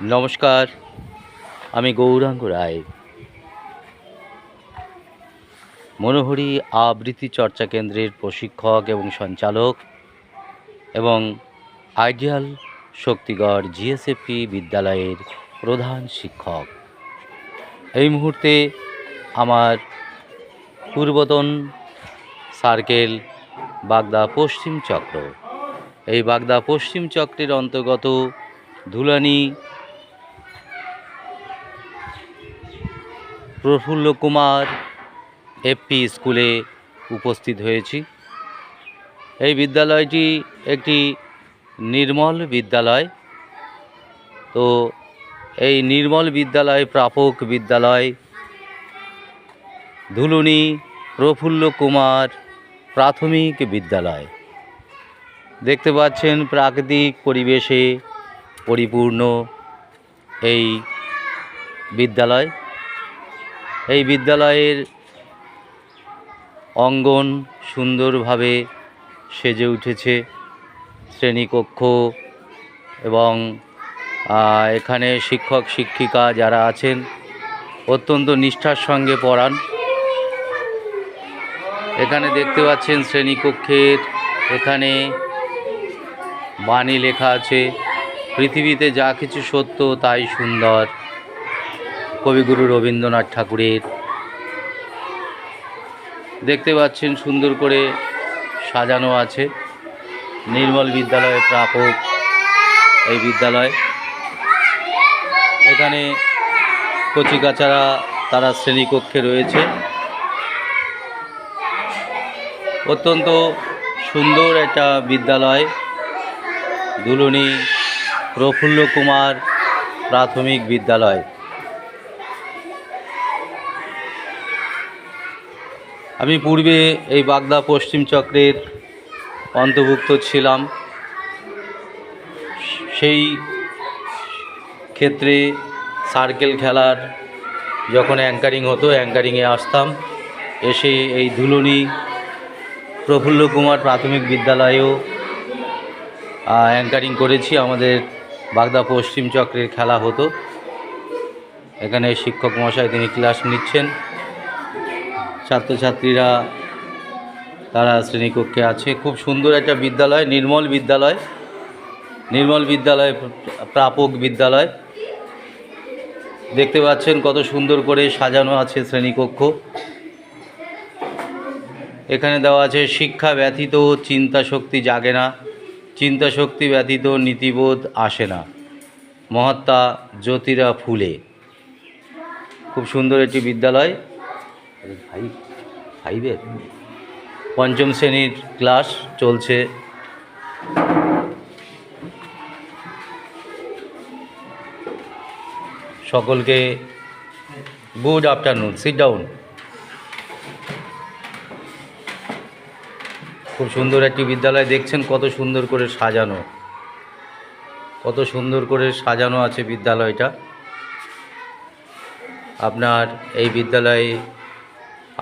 নমস্কার, আমি গৌরাঙ্গ রায়। মনোহরি আবৃত্তি চর্চা কেন্দ্রের প্রশিক্ষক এবং সঞ্চালক এবং আইডিয়াল শক্তিগড় জিএসএফপি বিদ্যালয়ের প্রধান শিক্ষক। এই মুহূর্তে আমার পূর্বতন সার্কেল বাগদা পশ্চিম চক্র, এই বাগদা পশ্চিম চক্রের অন্তর্গত ধুলানি প্রফুল্ল কুমার এফপি স্কুলে উপস্থিত হয়েছি। এই বিদ্যালয়টি একটি নির্মল বিদ্যালয়। তো এই নির্মল বিদ্যালয় প্রাপক বিদ্যালয় ধুলুনি প্রফুল্ল কুমার প্রাথমিক বিদ্যালয়। দেখতে পাচ্ছেন প্রাকৃতিক পরিবেশে পরিপূর্ণ এই বিদ্যালয়। এই বিদ্যালয়ের অঙ্গন সুন্দরভাবে সেজে উঠেছে। শ্রেণীকক্ষ এবং এখানে শিক্ষক শিক্ষিকা যারা আছেন অত্যন্ত নিষ্ঠার সঙ্গে পড়ান। এখানে দেখতে পাচ্ছেন শ্রেণীকক্ষের এখানে বাণী লেখা আছে, পৃথিবীতে যা কিছু সত্য তাই সুন্দর, কবিগুরু রবীন্দ্রনাথ ঠাকুরের। দেখতে পাচ্ছেন সুন্দর করে সাজানো আছে। নির্মল বিদ্যালয়ে প্রাপক এই বিদ্যালয়। এখানে কচিকাচারা তারা শ্রেণীকক্ষে রয়েছে। অত্যন্ত সুন্দর একটা বিদ্যালয় ধুলুনি প্রফুল্ল কুমার প্রাথমিক বিদ্যালয়। আমি পূর্বে এই বাগদা পশ্চিম চক্রের অন্তর্ভুক্ত ছিলাম। সেই ক্ষেত্রে সার্কেল খেলার যখন অ্যাঙ্কারিং হতো, অ্যাঙ্কারিংয়ে আসতাম। এসে এই ধুলুনি প্রফুল্ল কুমার প্রাথমিক বিদ্যালয়েও অ্যাঙ্কারিং করেছি। আমাদের বাগদা পশ্চিম চক্রের খেলা হতো। এখানে শিক্ষক মশাই তিনি ক্লাস নিচ্ছেন, ছাত্রছাত্রীরা তারা শ্রেণীকক্ষে আছে। খুব সুন্দর একটা বিদ্যালয়, নির্মল বিদ্যালয়, নির্মল বিদ্যালয় প্রাপক বিদ্যালয়। দেখতে পাচ্ছেন কত সুন্দর করে সাজানো আছে শ্রেণীকক্ষ। এখানে দেওয়া আছে, শিক্ষা ব্যতীত চিন্তা শক্তি জাগে না, চিন্তা শক্তি ব্যতীত নীতিবোধ আসে না, মহাত্মা জ্যোতিরা ফুলে। খুব সুন্দর একটি বিদ্যালয়। ফাইভের পঞ্চম শ্রেণীর ক্লাস চলছে। সকলকে গুড আফটারনুন, সিট ডাউন। খুব সুন্দর একটি বিদ্যালয়। দেখছেন কত সুন্দর করে সাজানো, কত সুন্দর করে সাজানো আছে বিদ্যালয়টা। আপনার এই বিদ্যালয়ে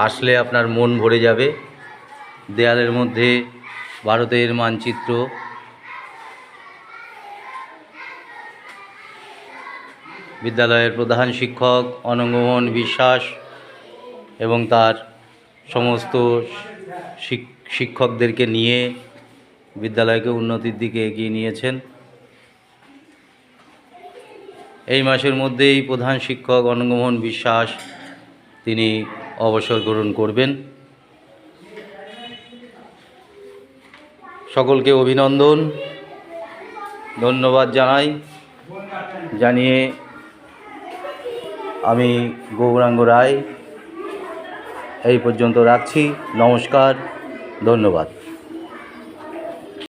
আসলে আপনার মন ভরে যাবে। দেয়ালের মধ্যে ভারতের মানচিত্র, বিদ্যালয়ের প্রধান শিক্ষক অনঙ্গমোহন বিশ্বাস এবং তার সমস্ত শিক্ষকদেরকে নিয়ে বিদ্যালয়কে উন্নতির দিকে এগিয়ে নিয়েছেন। এই মাসের মধ্যেই প্রধান শিক্ষক অনঙ্গমোহন বিশ্বাস তিনি অবসর গ্রহণ করবেন। সকলকে অভিনন্দন, ধন্যবাদ জানিয়ে আমি গৌরাঙ্গ রায় এই পর্যন্ত রাখছি। নমস্কার, ধন্যবাদ।